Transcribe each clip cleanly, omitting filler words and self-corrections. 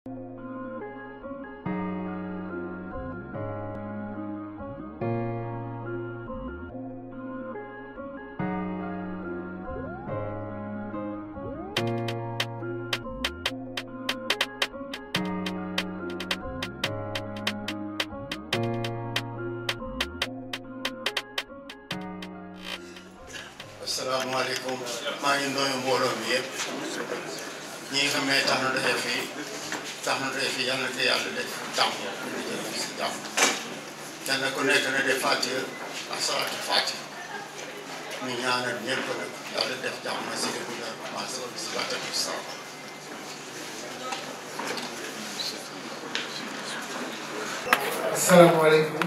asalaamaaleykum maa ngi nuyu mbooloo mi yëpp ñi nga xam ne tax na daje fii yàlla na ko yàlla def jàmm si jàmm kenn ku nekk na def Faatiha ak salaatu Faatiha ñu ñaanal ñëpp nag yàlla def jàmm si dëkk bi nag commencé woon si bàttal bi salaam. Asalaamaaleykum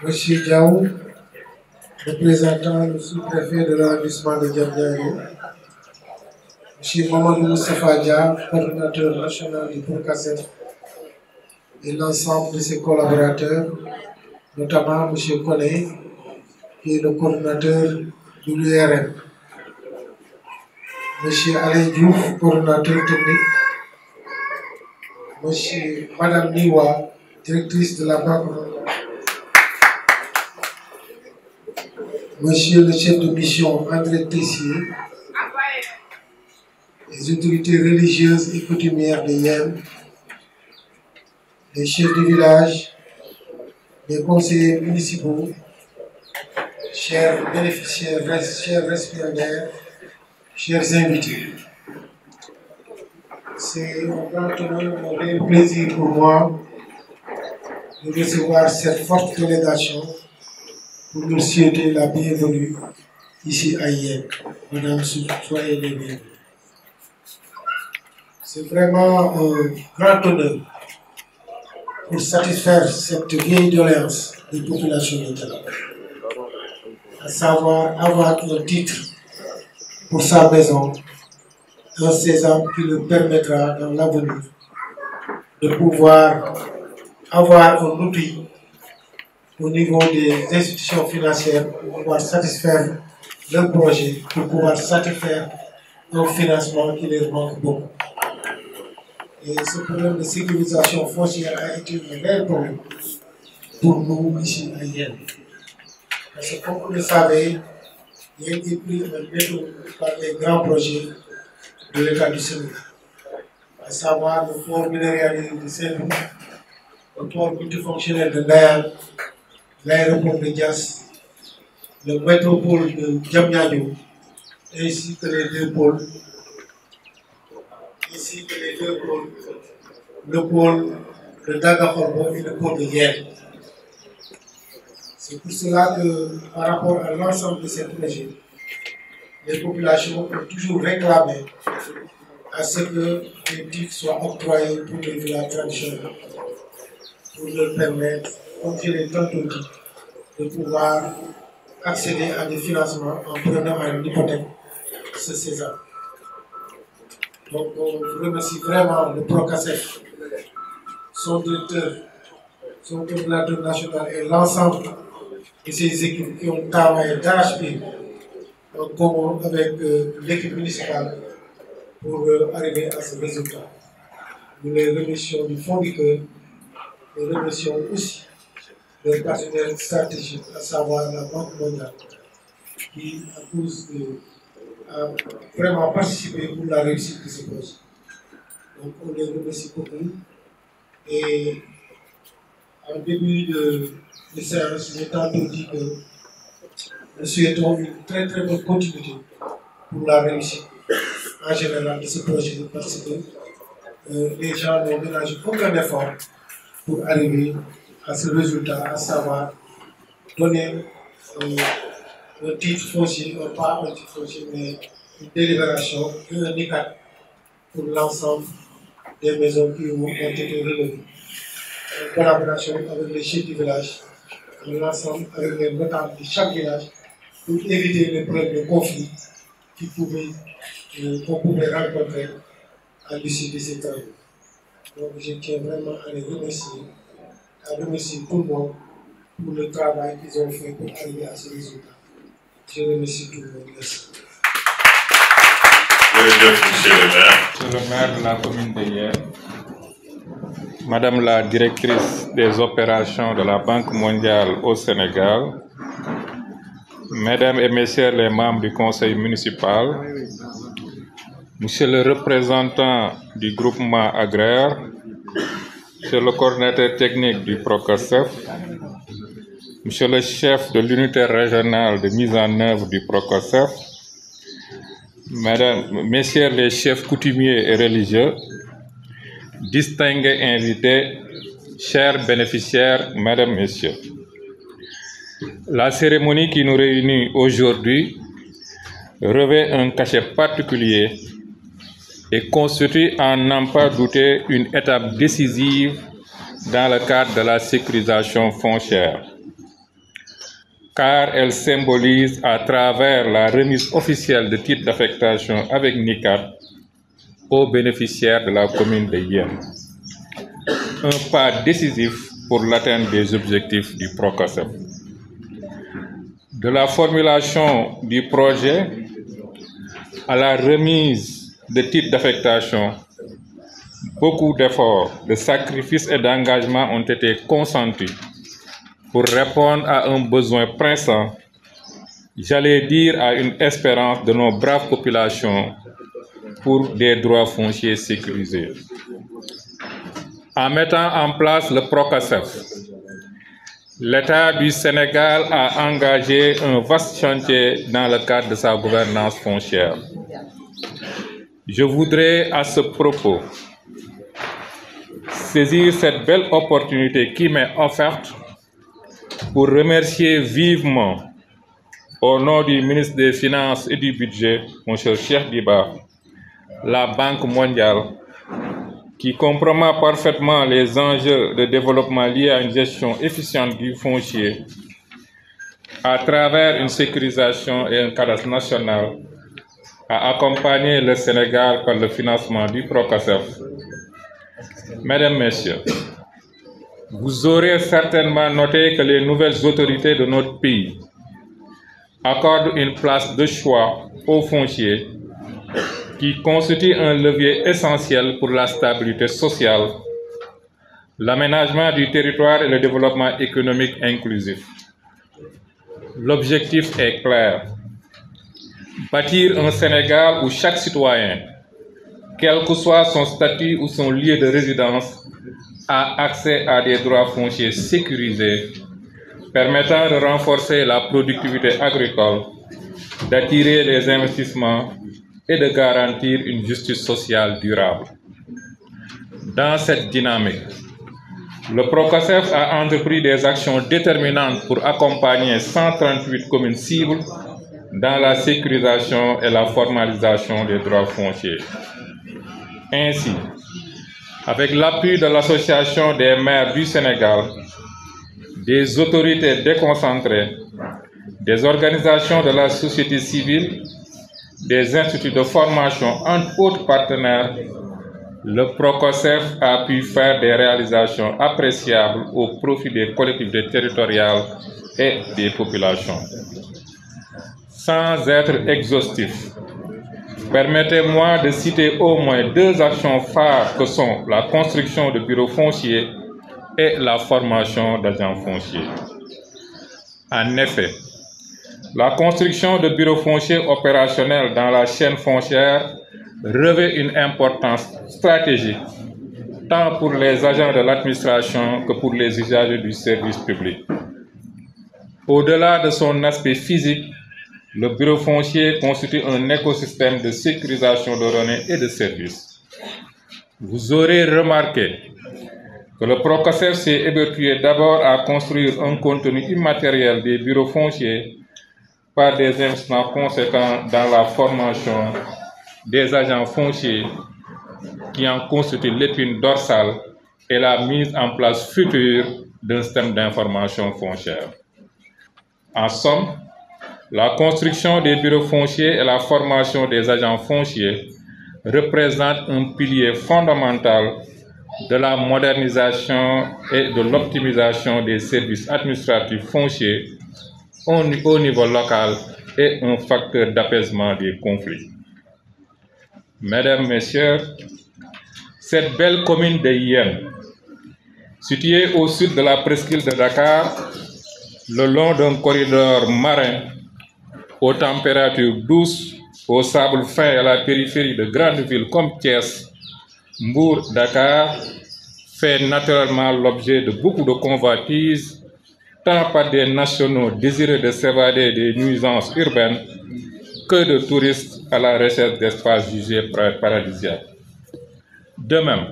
Monsieur Diaw, représentant le sous-préfet de l'arrondissement de Diamniadio, Monsieur Mamadou Moustapha Dia, coordinateur national du PROCASEF, et l'ensemble de ses collaborateurs, notamment Monsieur Koné, qui est le coordinateur de l'URM, Monsieur Alain Diouf, coordinateur technique, Madame Niwa, directrice de la banque, Monsieur le chef de mission André Tessier, les autorités religieuses et coutumières de Yène, les chefs de village, les conseillers municipaux, chers bénéficiaires, chers récipiendaires, chers invités. C'est un grand honneur, un réel plaisir pour moi de recevoir cette forte délégation pour nous souhaiter la bienvenue ici à Yène. Madame, soyez les bienvenus. C'est vraiment un grand honneur pour satisfaire cette vieille doléance des populations de Talab, à savoir avoir un titre pour sa maison, un sésame qui le permettra dans l'avenir de pouvoir avoir un outil au niveau des institutions financières pour pouvoir satisfaire leur projet, pour pouvoir satisfaire un financement qui leur manque beaucoup. Et ce problème de sécurisation foncière a été un réel problème pour nous ici à Yène. Parce que comme vous le savez, Yène est pris en métro par les grands projets de l'État du Sénégal, à savoir le port minéralier de Saint-Louis, le port multifonctionnel de Ndayane, l'aéroport de Diass, le métropole de Diamniadio, ainsi que les deux pôles, le pôle de Dagakhorbo et le pôle de Yène. C'est pour cela que, par rapport à l'ensemble de ces projets, les populations ont toujours réclamé à ce que les titres soient octroyés pour les villages traditionnels, pour leur permettre, comme je l'ai tantôt dit, de pouvoir accéder à des financements en prenant en hypothèque ce sésame. Donc, je remercie vraiment le PROCASEF, son directeur, son coordinateur national et l'ensemble de ses équipes qui ont travaillé d'arrache-pied en commun avec l'équipe municipale pour arriver à ce résultat. Nous les remercions du fond du cœur et remercions aussi leur partenaire stratégique, à savoir la Banque mondiale, qui a vraiment participé pour la réussite de ce projet. Donc on les remercie beaucoup. Et en début de séance, j'ai tantôt dit que nous souhaitons une très très bonne continuité pour la réussite en général de ce projet, parce que les gens n'ont ménagé aucun effort pour arriver à ce résultat, à savoir donner un titre foncier, pas un titre foncier, mais une délibération et un ICAT pour l'ensemble des maisons qui ont été relevées. En collaboration avec les chefs du village, l'ensemble avec les notables de chaque village, pour éviter les problèmes de conflit qu'on pouvait rencontrer à l'issue de ces travaux. Donc je tiens vraiment à les remercier, à remercier tout le monde pour le travail qu'ils ont fait pour arriver à ce résultat. Je remercie tout le monde. Merci. Monsieur le maire de la commune de Yène, Madame la directrice des opérations de la Banque mondiale au Sénégal, Mesdames et Messieurs les membres du conseil municipal, Monsieur le représentant du groupement agraire, Monsieur le coordinateur technique du PROCOSEF, Monsieur le chef de l'unité régionale de mise en œuvre du PROCOSEF, Mesdames, Messieurs les chefs coutumiers et religieux, distingués invités, chers bénéficiaires, Mesdames, Messieurs. La cérémonie qui nous réunit aujourd'hui revêt un cachet particulier et constitue, à n'en pas douter, une étape décisive dans le cadre de la sécurisation foncière, car elle symbolise à travers la remise officielle de titres d'affectation avec NICAP aux bénéficiaires de la commune de Yène. Un pas décisif pour l'atteinte des objectifs du PROCOSEF. De la formulation du projet à la remise de titres d'affectation, beaucoup d'efforts, de sacrifices et d'engagements ont été consentis pour répondre à un besoin pressant, j'allais dire à une espérance de nos braves populations pour des droits fonciers sécurisés. En mettant en place le PROCOSEF, l'État du Sénégal a engagé un vaste chantier dans le cadre de sa gouvernance foncière. Je voudrais à ce propos saisir cette belle opportunité qui m'est offerte pour remercier vivement, au nom du ministre des Finances et du Budget, M. Cheikh Diba, la Banque mondiale, qui comprend parfaitement les enjeux de développement liés à une gestion efficiente du foncier à travers une sécurisation et un cadastre national, a accompagné le Sénégal par le financement du PROCOSEF. Mesdames, Messieurs, vous aurez certainement noté que les nouvelles autorités de notre pays accordent une place de choix au foncier qui constitue un levier essentiel pour la stabilité sociale, l'aménagement du territoire et le développement économique inclusif. L'objectif est clair: bâtir un Sénégal où chaque citoyen, quel que soit son statut ou son lieu de résidence, a accès à des droits fonciers sécurisés, permettant de renforcer la productivité agricole, d'attirer les investissements et de garantir une justice sociale durable. Dans cette dynamique, le PROCOSEF a entrepris des actions déterminantes pour accompagner 138 communes cibles dans la sécurisation et la formalisation des droits fonciers. Ainsi, avec l'appui de l'Association des maires du Sénégal, des autorités déconcentrées, des organisations de la société civile, des instituts de formation, entre autres partenaires, le PROCOSEF a pu faire des réalisations appréciables au profit des collectivités territoriales et des populations. Sans être exhaustif, permettez-moi de citer au moins deux actions phares que sont la construction de bureaux fonciers et la formation d'agents fonciers. En effet, la construction de bureaux fonciers opérationnels dans la chaîne foncière revêt une importance stratégique, tant pour les agents de l'administration que pour les usagers du service public. Au-delà de son aspect physique, le bureau foncier constitue un écosystème de sécurisation de données et de services. Vous aurez remarqué que le PROCOSEF s'est évertué d'abord à construire un contenu immatériel des bureaux fonciers par des investissements conséquents dans la formation des agents fonciers qui en constituent l'épine dorsale et la mise en place future d'un système d'information foncière. En somme, la construction des bureaux fonciers et la formation des agents fonciers représentent un pilier fondamental de la modernisation et de l'optimisation des services administratifs fonciers au niveau local et un facteur d'apaisement des conflits. Mesdames, Messieurs, cette belle commune de Yène, située au sud de la presqu'île de Dakar, le long d'un corridor marin aux températures douces, au sable fin et à la périphérie de grandes villes comme Thiès, Mbour, Dakar, fait naturellement l'objet de beaucoup de convoitises, tant par des nationaux désireux de s'évader des nuisances urbaines que de touristes à la recherche d'espaces jugés paradisiaques. De même,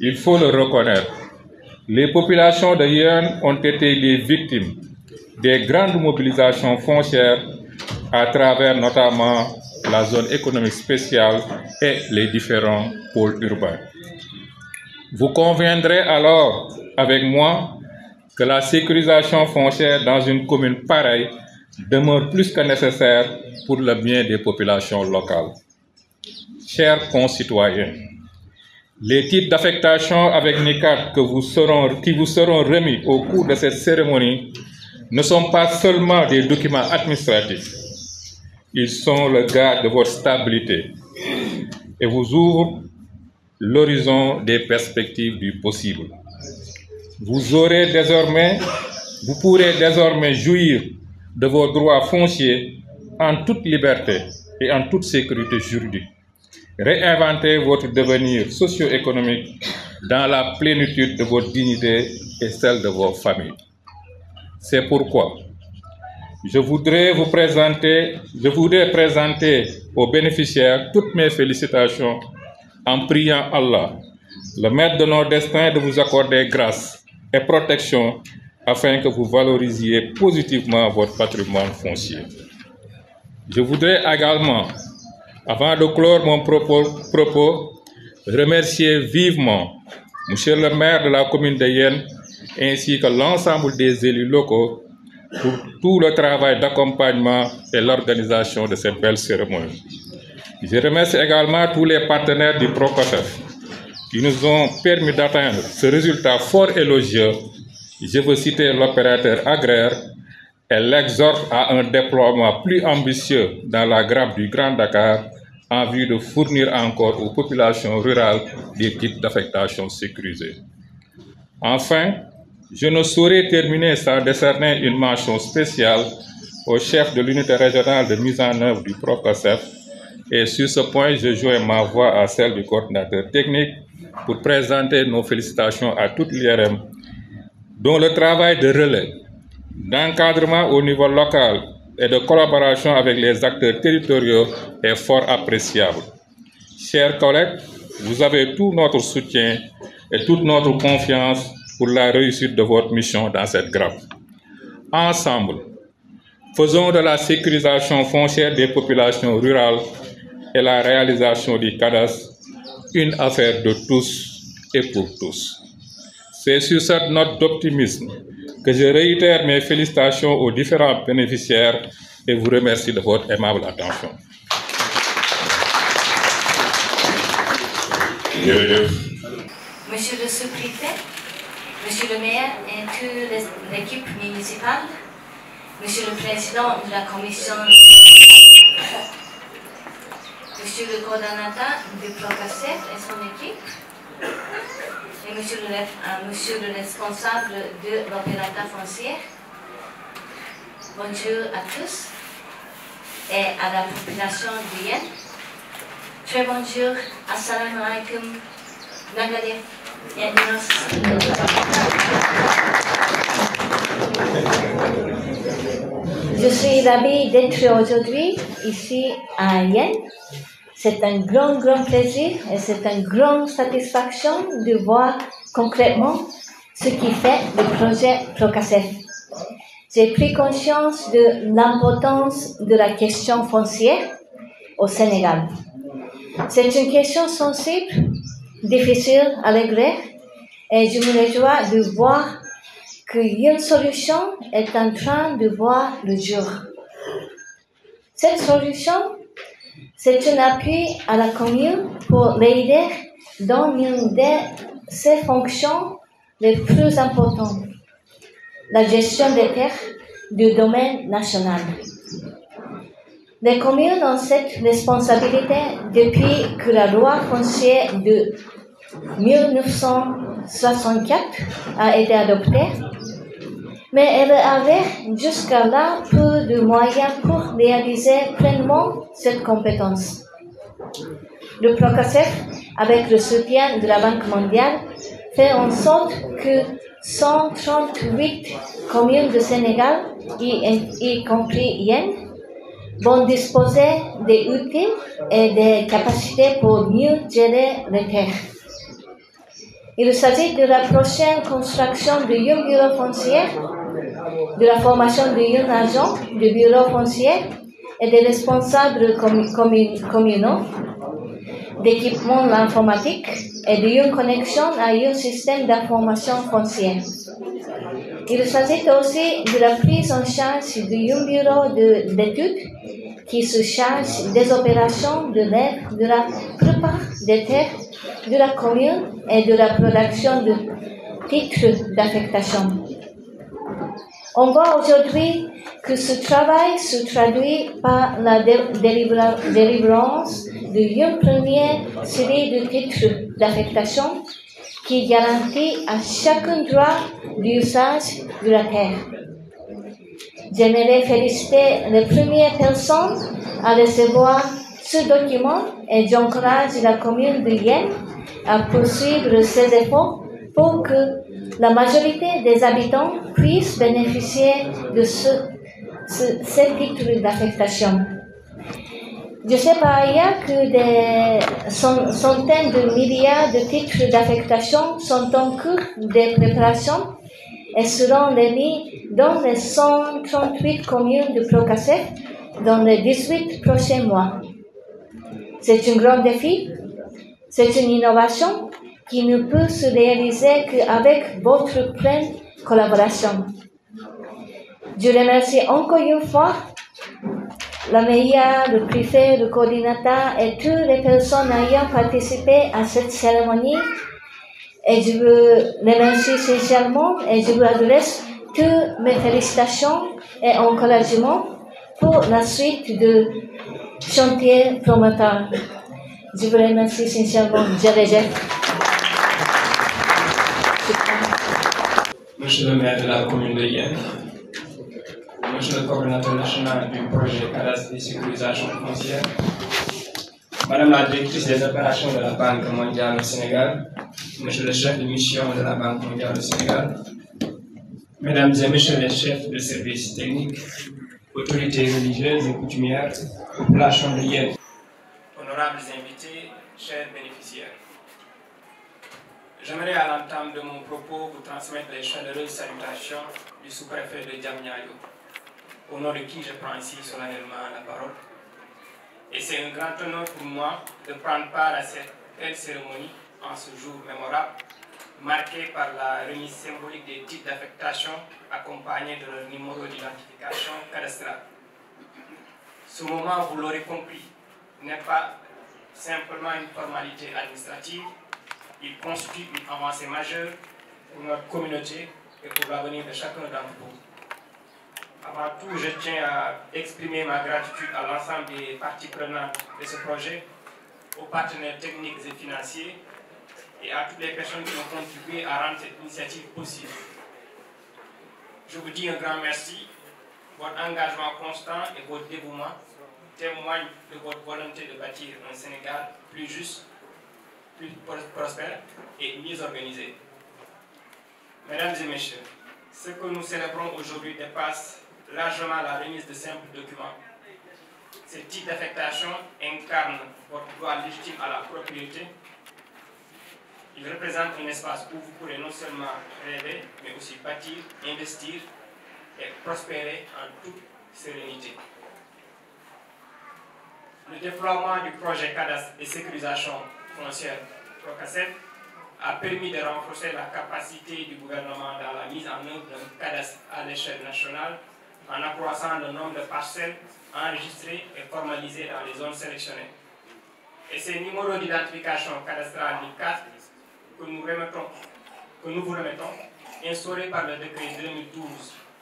il faut le reconnaître, les populations de Yène ont été les victimes des grandes mobilisations foncières à travers notamment la zone économique spéciale et les différents pôles urbains. Vous conviendrez alors avec moi que la sécurisation foncière dans une commune pareille demeure plus que nécessaire pour le bien des populations locales. Chers concitoyens, les titres d'affectation avec NICAD qui vous seront remis au cours de cette cérémonie ne sont pas seulement des documents administratifs. Ils sont le gage de votre stabilité et vous ouvrent l'horizon des perspectives du possible. Vous pourrez désormais jouir de vos droits fonciers en toute liberté et en toute sécurité juridique. Réinventer votre devenir socio-économique dans la plénitude de votre dignité et celle de vos familles. C'est pourquoi je voudrais présenter aux bénéficiaires toutes mes félicitations en priant Allah, le maître de nos destins, de vous accorder grâce et protection afin que vous valorisiez positivement votre patrimoine foncier. Je voudrais également, avant de clore mon propos, remercier vivement M. le maire de la commune de Yène ainsi que l'ensemble des élus locaux pour tout le travail d'accompagnement et l'organisation de cette belle cérémonie. Je remercie également tous les partenaires du Procosef qui nous ont permis d'atteindre ce résultat fort élogieux. Je veux citer l'opérateur agraire et l'exhorte à un déploiement plus ambitieux dans la grappe du Grand Dakar en vue de fournir encore aux populations rurales des types d'affectation sécurisés. Enfin, je ne saurais terminer sans décerner une mention spéciale au chef de l'unité régionale de mise en œuvre du Procosef. Et sur ce point, je joins ma voix à celle du coordinateur technique pour présenter nos félicitations à toute l'IRM, dont le travail de relais, d'encadrement au niveau local et de collaboration avec les acteurs territoriaux est fort appréciable. Chers collègues, vous avez tout notre soutien et toute notre confiance pour la réussite de votre mission dans cette grappe. Ensemble, faisons de la sécurisation foncière des populations rurales et la réalisation du cadastre une affaire de tous et pour tous. C'est sur cette note d'optimisme que je réitère mes félicitations aux différents bénéficiaires et vous remercie de votre aimable attention. Monsieur le sous-préfet, Monsieur le maire et toute l'équipe municipale, Monsieur le président de la commission, Monsieur le coordonnateur du Procosef et son équipe, et Monsieur le responsable de l'opérateur foncier, bonjour à tous et à la population de Yène. Très bonjour, assalamu alaikum, Nangadef. Je suis ravie d'être aujourd'hui ici à Yène. C'est un grand plaisir et c'est une grande satisfaction de voir concrètement ce qui fait le projet Procosef. J'ai pris conscience de l'importance de la question foncière au Sénégal. C'est une question sensible, difficile à régler, et je me réjouis de voir qu'une solution est en train de voir le jour. Cette solution, c'est un appui à la commune pour l'aider dans une de ses fonctions les plus importantes, la gestion des terres du domaine national. Les communes ont cette responsabilité depuis que la loi foncière de 1964 a été adoptée, mais elles avaient jusqu'à là peu de moyens pour réaliser pleinement cette compétence. Le PROCASEF, avec le soutien de la Banque mondiale, fait en sorte que 138 communes du Sénégal, y compris Yen, vont disposer des outils et des capacités pour mieux gérer les terres. Il s'agit de la prochaine construction de un bureau foncier, de la formation de un agent de bureau foncier et des responsables communaux, d'équipements informatiques et d'une connexion à un système d'information foncière. Il s'agit aussi de la prise en charge d'un bureau d'études qui se charge des opérations de l'aide de la plupart des terres de la commune et de la production de titres d'affectation. On voit aujourd'hui que ce travail se traduit par la délivrance d'une première série de titres d'affectation qui garantit à chacun droit d'usage de la terre. J'aimerais féliciter les premières personnes à recevoir ce document et j'encourage la commune de Yen à poursuivre ses efforts pour que la majorité des habitants puissent bénéficier de ces titres d'affectation. Je sais par ailleurs que des centaines de milliards de titres d'affectation sont en cours de préparation et seront émis dans les 138 communes de PROCASEF dans les 18 prochains mois. C'est un grand défi, c'est une innovation qui ne peut se réaliser qu'avec votre pleine collaboration. Je remercie encore une fois la maire, le préfet, le coordinateur et toutes les personnes ayant participé à cette cérémonie. Et je vous remercie sincèrement et je vous adresse toutes mes félicitations et encouragements pour la suite de chantier promoteur. Je vous remercie sincèrement. Je rejette. Monsieur le maire de la commune de Yen, Monsieur le coordinateur national du projet cadastre et sécurisation foncière, Madame la directrice des opérations de la Banque mondiale au Sénégal, Monsieur le chef de mission de la Banque mondiale au Sénégal, Mesdames et Messieurs les chefs de services techniques, autorités religieuses et coutumières, population de Yen, honorables invités, chers bénéficiaires. J'aimerais à l'entame de mon propos vous transmettre les chaleureuses salutations du sous-préfet de Diamniadio, au nom de qui je prends ici solennellement la parole. Et c'est un grand honneur pour moi de prendre part à cette belle cérémonie en ce jour mémorable, marqué par la remise symbolique des titres d'affectation accompagnés de leur numéro d'identification cadastrale. Ce moment, vous l'aurez compris, n'est pas simplement une formalité administrative, il constitue une avancée majeure pour notre communauté et pour l'avenir de chacun d'entre vous. Avant tout, je tiens à exprimer ma gratitude à l'ensemble des parties prenantes de ce projet, aux partenaires techniques et financiers et à toutes les personnes qui ont contribué à rendre cette initiative possible. Je vous dis un grand merci. Votre engagement constant et votre dévouement témoignent de votre volonté de bâtir un Sénégal plus juste, plus prospère et mieux organisé. Mesdames et messieurs, ce que nous célébrons aujourd'hui dépasse largement la remise de simples documents. Ces types d'affectation incarnent votre droit légitime à la propriété. Ils représentent un espace où vous pourrez non seulement rêver, mais aussi bâtir, investir et prospérer en toute sérénité. Le déploiement du projet cadastre et sécurisation foncière PROCASEF a permis de renforcer la capacité du gouvernement dans la mise en œuvre d'un cadastre à l'échelle nationale en accroissant le nombre de parcelles enregistrées et formalisées dans les zones sélectionnées. Et ces numéros d'identification cadastrale NICAD que nous vous remettons, instaurés par le décret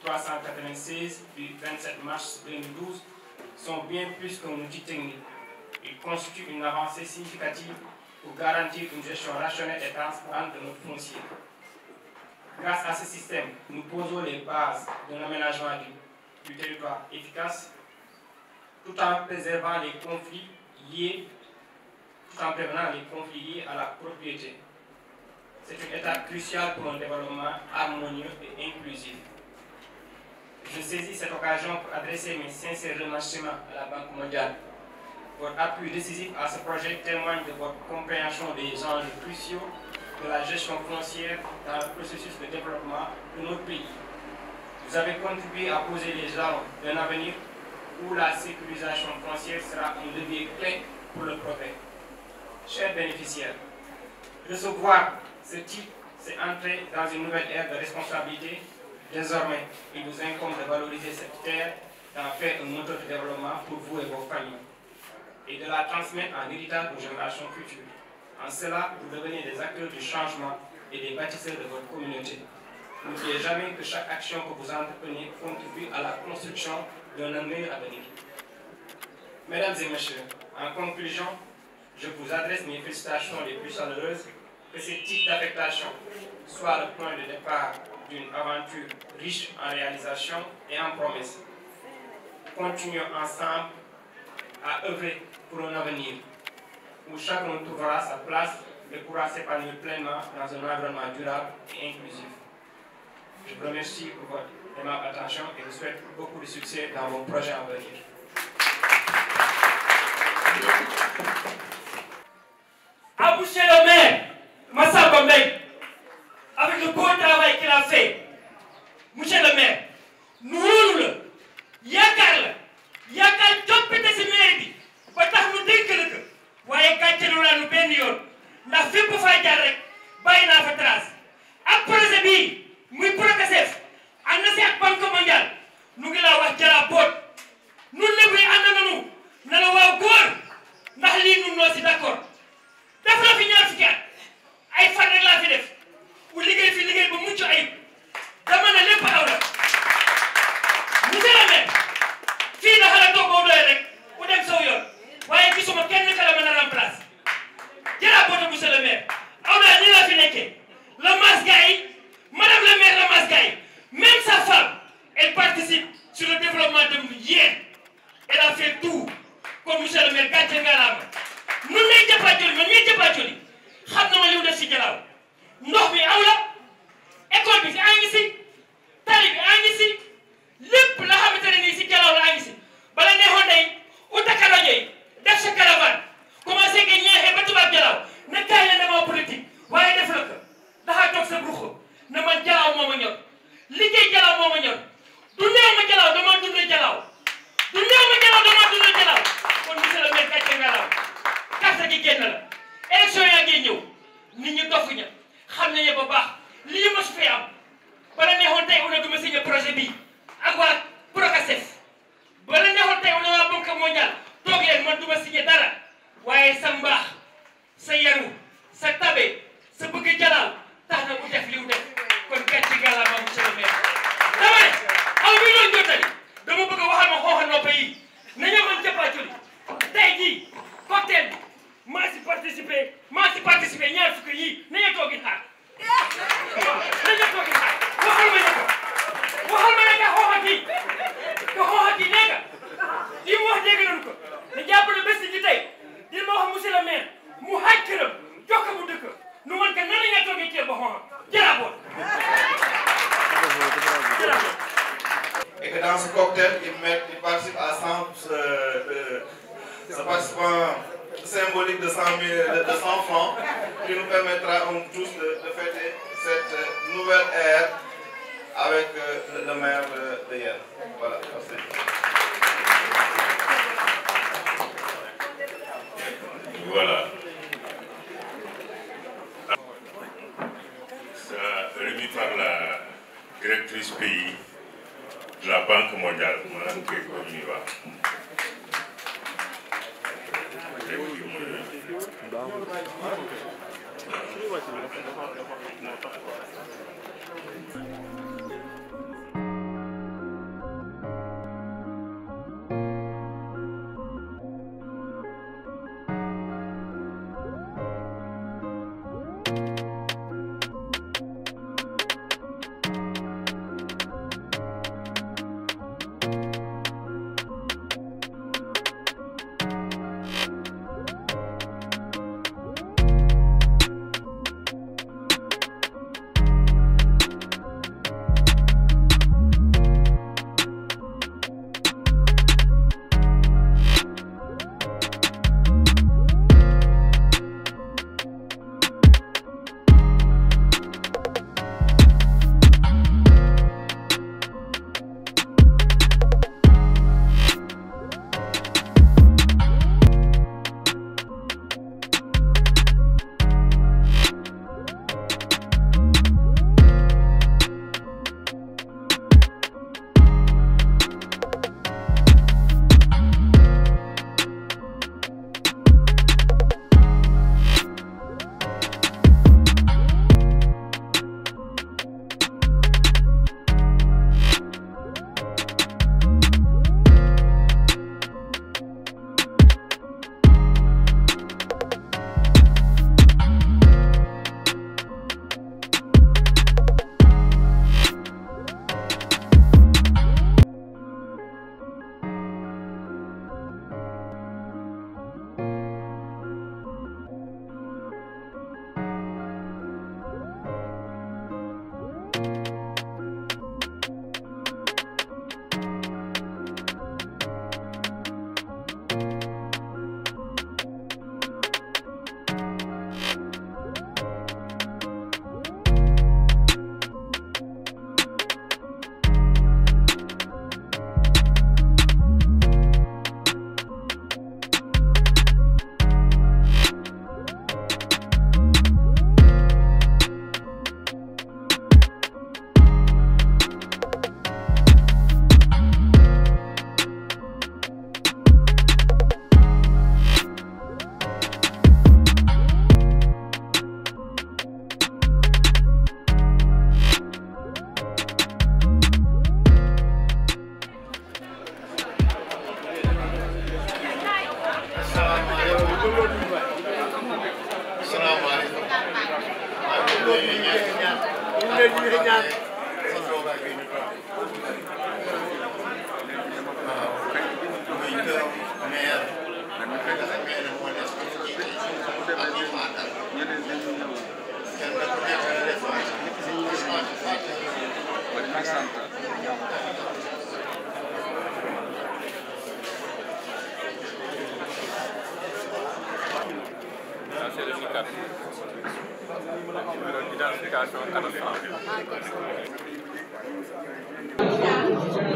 2012-396 du 27 mars 2012, sont bien plus qu'un outil technique. Ils constituent une avancée significative pour garantir une gestion rationnelle et transparente de notre foncier. Grâce à ce système, nous posons les bases d'un aménagement du territoire efficace, tout en préservant les conflits liés, à la propriété. C'est une étape cruciale pour un développement harmonieux et inclusif. Je saisis cette occasion pour adresser mes sincères remerciements à la Banque mondiale. Votre appui décisif à ce projet témoigne de votre compréhension des enjeux cruciaux de la gestion foncière dans le processus de développement de notre pays. Vous avez contribué à poser les jalons d'un avenir où la sécurisation foncière sera un levier clé pour le progrès. Chers bénéficiaires, recevoir ce titre, c'est entrer dans une nouvelle ère de responsabilité. Désormais, il vous incombe de valoriser cette terre, d'en faire un moteur de développement pour vous et vos familles, et de la transmettre en héritage aux générations futures. En cela, vous devenez des acteurs du changement et des bâtisseurs de votre communauté. N'oubliez jamais que chaque action que vous entreprenez contribue à la construction d'un meilleur avenir. Mesdames et messieurs, en conclusion, je vous adresse mes félicitations les plus chaleureuses, que ce type d'affectation soit le point de départ d'une aventure riche en réalisations et en promesses. Continuons ensemble à œuvrer pour un avenir où chacun trouvera sa place et pourra s'épanouir pleinement dans un environnement durable et inclusif. Je vous remercie pour votre aimable attention et vous souhaite beaucoup de succès dans vos projets à venir. À monsieur le maire, Massamba Mbengue, avec le beau travail qu'il a fait, monsieur le maire, nous wóolu la yaakaar coppite si maire bi ba tax nu dénk la ko waaye gàcceelu naa nu benn yoon ndax fépp fay jaar rek bàyyi naa fa trace ak projet bii muy Procasef ànd na si ak Banque mondiale nu ngi laa wax jara boot nun lépp yi ànd nañu ne la waaw góor ndax lii nun noo si d'accord def la fi ñaar fukki at ay fan rek laa fi def u liggéey fi liggéey ba mucc ayib dama ne lépp aw la monsieur le maire fii dafa la toogoo doy rek u dem saw yoon waaye gisuma kenn ka la mën a remplacer jëlaa boota monsieur le maire aw daal ñi laa fi nekkee la Mass Gaye madame le maire la Mass Gaye même sa femme elle participe sur le développement de Yène elle a fait tout kon monsieur le maire gàcce nga la ma nun nay jëppaajoli man ñuy jëppaajoli xam na ma li mu def si Jalaaw ndox bi aw la école bi si a ngi si tali bi a ngi si lépp la xamante ne nii si Jalaaw la a ngi si bala neexoon day utaka rajo yi def sa caravane commencé nga ñeexee ba tubaab Jalaaw ne kaay leen dama politique waaye def la ko dafa toog sa bruxu ne man Jalaaw moo ma ñor liggéey Jalaaw moo ma ñor du néew ma Jalaaw dama dundee Jalaaw du néew ma Jalaaw dama dundee Jalaaw kon monsieur le maire gàcce nga laaw carte gi génn la élection yaa ngi ñëw nit ñi dofuña xam nañu ba baax lii ma su fee am bala neexoon tey on a duma signé projet bi ak waa Procasef bala neexoon tey on a waa Banque mondiale toog leen man duma signé dara waaye sa mbaax sa yaru sa tabe sa bëgg Jalaaw tax na mu def li mu def kon gàcce gàllaama monsieur le maire dama ne aw mi doon jottali dama bëgg a waxal ma xooxa noppa yi nañoo mën jëppaacoli tey jii cocktail bi maa si participé ñaar fukk yii nañu toogi xaar waxal ma ne xooxa kii te xooxa kii nee nga li mu wax dégg nañu ko ne jàpp na bés ji tey di ma wax monsieur le maire mu xaaj këram jox ko mu dëkk nu man ka nan la ñuy toogee ceeb ba xooxa jëraaboon et que dans ce cocktail il participe à 100 ce participant symbolique de 100 francs qui nous permettra tous de fêter cette nouvelle ère avec le maire de Yène. Voilà, merci. Voilà. Remis par la directrice pays de la Banque mondiale, Mme Keiko Miwa.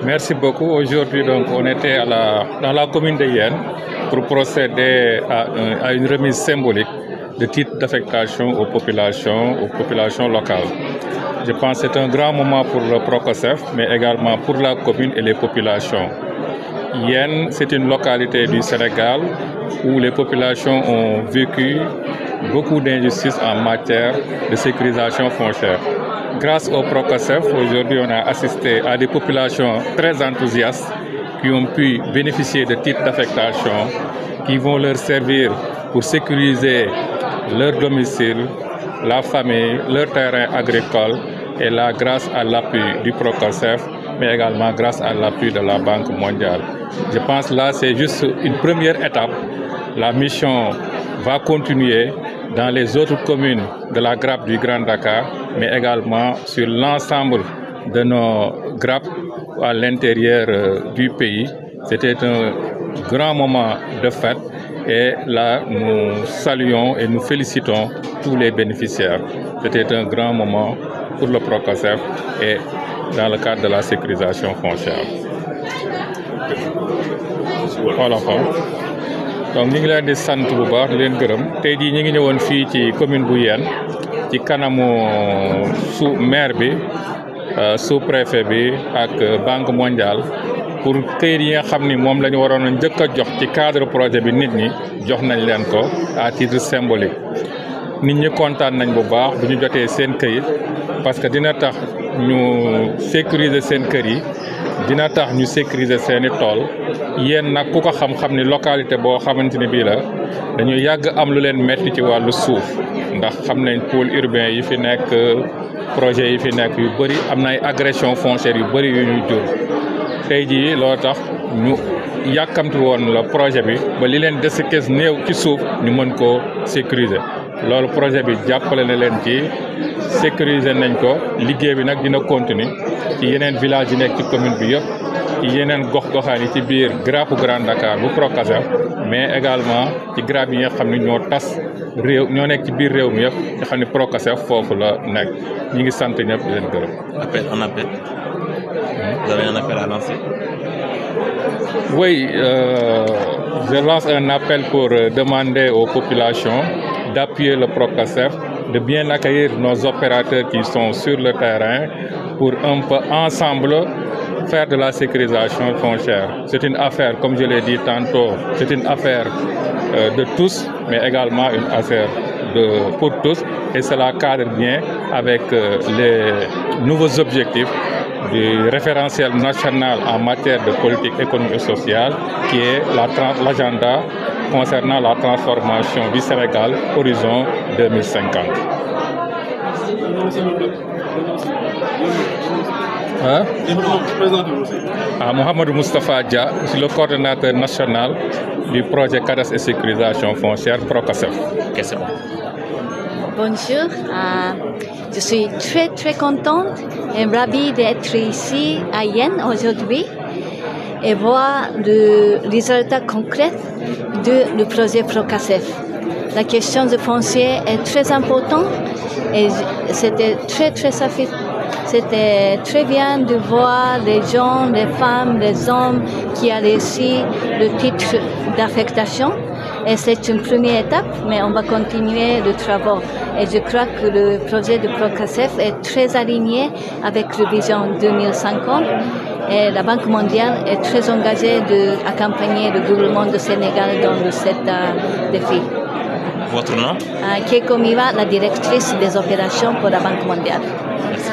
Merci beaucoup. Aujourd'hui, donc, on était dans la commune de Yène pour procéder à une remise symbolique de titres d'affectation aux populations locales. Je pense que c'est un grand moment pour le Procosef, mais également pour la commune et les populations. Yène, c'est une localité du Sénégal où les populations ont vécu beaucoup d'injustices en matière de sécurisation foncière. Grâce au Procosef, aujourd'hui, on a assisté à des populations très enthousiastes qui ont pu bénéficier de titres d'affectation qui vont leur servir pour sécuriser leur domicile, la famille, leur terrain agricole, et là, grâce à l'appui du Procosef, mais également grâce à l'appui de la Banque mondiale. Je pense que là, c'est juste une première étape. La mission va continuer dans les autres communes de la grappe du Grand Dakar, mais également sur l'ensemble de nos grappes à l'intérieur du pays. C'était un grand moment de fête et là, nous saluons et nous félicitons tous les bénéficiaires. C'était un grand moment pour le Procosef et dans le cadre de la sécurisation foncière. Voilà. Donc ñu ngi leen di sant bu baax di leen gërëm tey jii ñu ngi ñëwoon fii ci commune bu Yène ci kanamu maire bi sous-préfet bi ak Banque mondiale pour këyit yi nga xam ni moom la ñu waroon a njëkk a jox ci cadre projet bi nit ñi jox nañ leen ko à titre symbolique. Nit ñi kontaan nañ bu baax bu ñu jotee seen këyit parce que dina tax ñu sécuriser seen kër yi, dina tax ñu sécuriser seeni tool. Yéen nag ku ko xam-xam ni localité boo xamante ni bii la dañu yàgg am lu leen metti ci wàllu suuf ndax xam nañ pôle urbain yi fi nekk projet yi fi nekk yu bëri am na ay agression foncière yu bëri yu ñu jur tey jii loo tax ñu yàkkamti woon la projet bi ba li leen des kees néew ci suuf ñu mën koo sécuriser. Loolu projet bi jàppale na leen ci sécuriser nañ ko liggéey bi nag dina continuer ci yeneen village yi nekk ci commune bi yëpp ci yeneen gox-goxaan yi ci biir grappe Grand Dakar bu Procosef mais également ci grappe yi nga xam ne ñoo tas réew ñoo nekk ci biir réew mi yëpp nga xam ne Procosef foofu la nekk ñi ngi sant ñëpp di leen gërëm. Un appel. Vous avez un appel à lancer? Oui, je lance un appel pour demander aux populations d'appuyer le Procosef, de bien accueillir nos opérateurs qui sont sur le terrain pour un peu ensemble faire de la sécurisation foncière. C'est une affaire, comme je l'ai dit tantôt, c'est une affaire de tous, mais également une affaire pour tous. Et cela cadre bien avec les nouveaux objectifs du référentiel national en matière de politique économique et sociale, qui est l'agenda concernant la transformation du Sénégal horizon 2050. Mohamed Moustapha Dia, je suis le coordonnateur national du projet Cadastre et sécurisation foncière Procosef. Question. Bonjour, je suis très contente et ravie d'être ici à Yène aujourd'hui et voir le résultat concret du projet Procosef. La question de foncier est très importante et c'était très bien de voir les gens, les femmes, les hommes qui ont réussi le titre d'affectation. Et c'est une première étape, mais on va continuer le travail. Et je crois que le projet de Procosef est très aligné avec le vision 2050. Et la Banque mondiale est très engagée d'accompagner le gouvernement du Sénégal dans cet défi. Votre nom? Keiko Miwa, la directrice des opérations pour la Banque mondiale. Merci.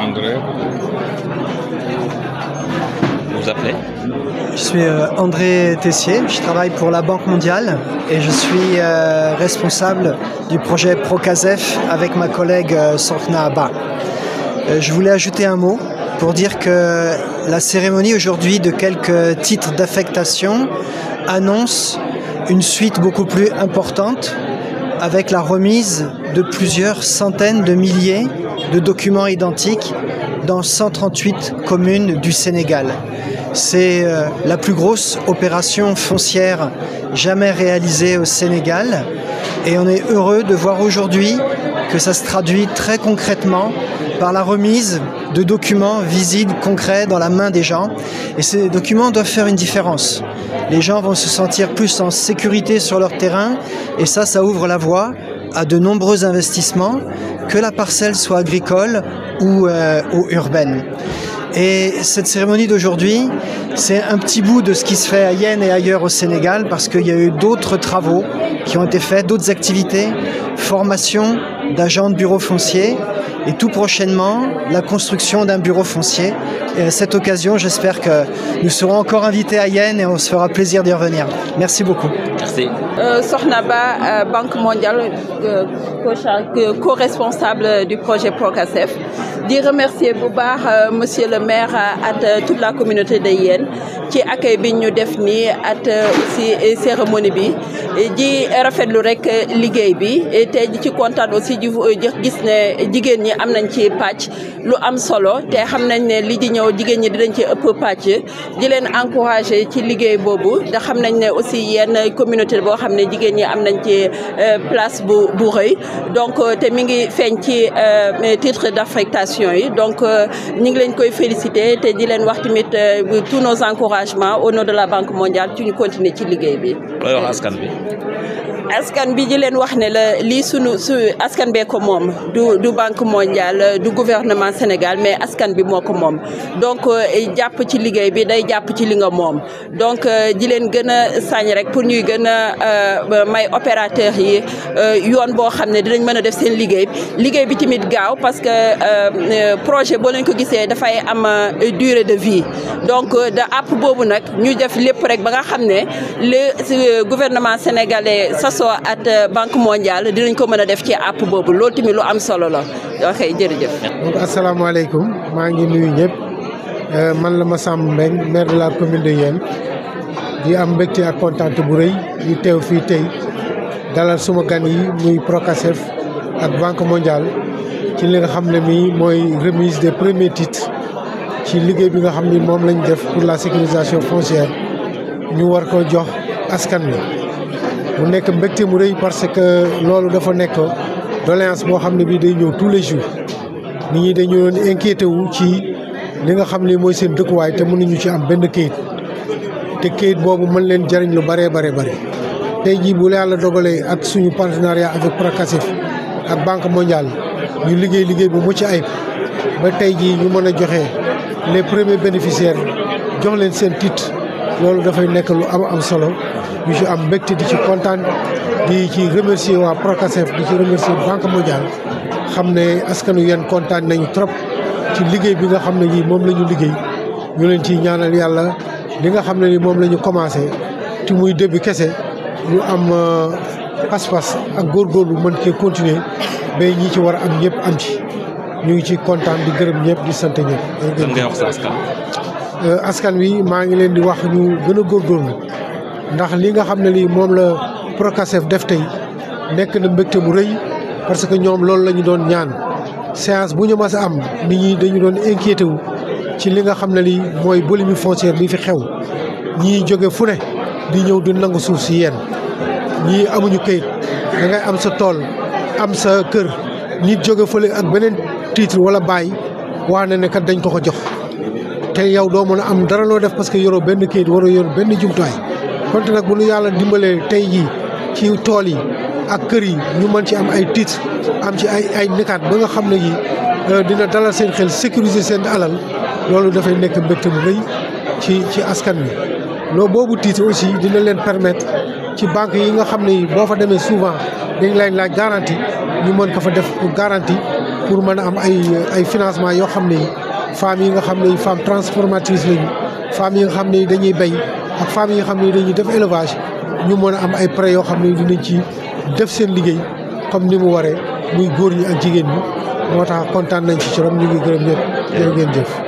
André. Vous vous appelez? Je suis André Tessier, je travaille pour la Banque mondiale et je suis responsable du projet Procasef avec ma collègue Sorna Abba. Je voulais ajouter un mot pour dire que la cérémonie aujourd'hui de quelques titres d'affectation annonce une suite beaucoup plus importante avec la remise de plusieurs centaines de milliers de documents identiques dans 138 communes du Sénégal. C'est la plus grosse opération foncière jamais réalisée au Sénégal et on est heureux de voir aujourd'hui que ça se traduit très concrètement par la remise de documents visibles, concrets dans la main des gens. Et ces documents doivent faire une différence. Les gens vont se sentir plus en sécurité sur leur terrain et ça ouvre la voie à de nombreux investissements, que la parcelle soit agricole ou urbaine. Et cette cérémonie d'aujourd'hui, c'est un petit bout de ce qui se fait à Yen et ailleurs au Sénégal, parce qu'il y a eu d'autres travaux qui ont été faits, d'autres activités, formation d'agents de bureaux fonciers, et tout prochainement, la construction d'un bureau foncier. Et à cette occasion, j'espère que nous serons encore invités à Yen et on se fera plaisir d'y revenir. Merci beaucoup. Merci. Sornaba, Banque mondiale, co-responsable du projet Procasef. Je remercier bu baax monsieur le maire ak toute la communauté de Yen ci accueil bi ñu def nii ak aussi cérémonie bi di rafetlu rek liggéey bi te ci kontaan aussi di gis ne jigéen ñi am nañ ci pàcc lu am solo te xam nañ ne li di ñëw jigéen ñi dinañ ci ëpp pàcc di leen encourager ci liggéey boobu da xam nañ ne aussi yenn communauté boo xam ne jigéen ñi am nañ ci place bu rëy donc te mi ngi feeñ ci titre d'affectation yi donc ñu ngi leen koy féliciter te di leen wax tamit tous nos encouragements au nom de la Banque mondiale ci ñu continuer ci liggéey bi. looy wax askan bi. askan bi di leen wax ne la lii su askan bee ko moom du Banque mondiale du gouvernement Sénégal mais askan bi moo ko moom donc jàpp ci liggéey bi day jàpp ci li nga moom donc di leen gën a sañ rek pour ñuy gën a may opérateurs yi yoon boo xam ne dinañ mën a def seen liggéey bi tamit gaaw parce que projet boo leen ko gisee dafay am durée de vie donc da app boobu nag ñu def lépp rek ba nga xam ne le gouvernement sénégalais soo at Banque mondiale dinañ ko mën a def ci app boobu loolu tamit lu am solo la ok jërëjëf. donc asalaamaaleykum maa ngi nuyu ñëpp man la Massamba Mbengue maire de la commune de Yen di am mbégte ak kontaan bu rëy di teew fii tey dalal suma gan yi muy Procasef ak Banque mondiale ci li nga xam ne mii mooy remise des premiers titres ci liggéey bi nga xam ni moom lañ def pour la sécurisation foncière ñu war ko jox askan wi. mu nekk mbégte mu rëy parce que loolu dafa nekk doléance boo xam ne bii day ñëw tous les jours nit ñi dañu doon inquiété wu ci li nga xam ne mooy seen dëkkuwaay te mënuñu ci am benn kayit te kayit boobu mën leen jariñ lu bare tey jii bu yàlla dogalee ak suñu partenariat avec Procasef ak Banque mondiale ñu liggéey bu mucc ayib ba tey jii ñu mën a joxe les premiers bénéficiaires jox leen seen titre loolu dafay nekk lu am solo. ñu ci am mbégte di ci kontaan di ci remercier waa Procasef di ci remercier Banque mondiale xam ne askanu Yen kontaan nañu trop ci liggéey bi nga xam ne nii moom la ñu liggéey ñu leen ciy ñaanal yàlla li nga xam ne ni moom la ñu commencé ci muy début kese ñu am pas-pas ak góorgóorlu mën cee continuer ba ñi ci war a am ñëpp am ci ñu ngi ci kontaan di gërëm ñëpp di sant ñëpp. lan ngay wax sa askan. askan wi maa ngi leen di wax ñu gën a góorgóorlu. ndax li nga xam ne lii moom la Procasef def tey nekk na mbégte mu rëy parce que ñoom loolu la ñu doon ñaan séance bu ñu mas a am nit ñi dañu doon inquiété wu ci li nga xam ne lii mooy boulimie foncière bi fi xew ñii jóge fu ne di ñëw di nangu suuf si Yen ñii amuñu kayit da ngay am sa tool am sa kër nit jóge fële ak beneen titre wala bàyyi wax na ne kat dañ ko jox te yow doo mën a am dara loo def parce que yoroo benn kayit waroo yor benn jumtuwaay. konte nag bu ñu yàlla dimbalee tey jii ci tool yi ak kër yi ñu mën ci am ay titre am ci ay nikaat ba nga xam ne yi dina dalal seen xel sécuriser seen alal loolu dafay nekk mbégte bu rëy ci askan wi. loolu boobu titre aussi dina leen permettre ci banque yi nga xam ne yi boo fa demee souvent dañ lay laaj garantie ñu mën ko fa def pour garantie pour mën a am ay financement yoo xam ne yi femmes yi nga xam ne yi femmes transformatrices lañu femmes yi nga xam ne dañuy béy ak femmes yi nga xam ne dañuy def élevage ñu mën a am ay prêts yoo xam ne dinañ ci def seen liggéey comme ni mu waree muy góor ñi ak jigéen ñi moo tax kontaan nañ ci rom ñu ngi gërëm ñëpp jërë ngeen jëf.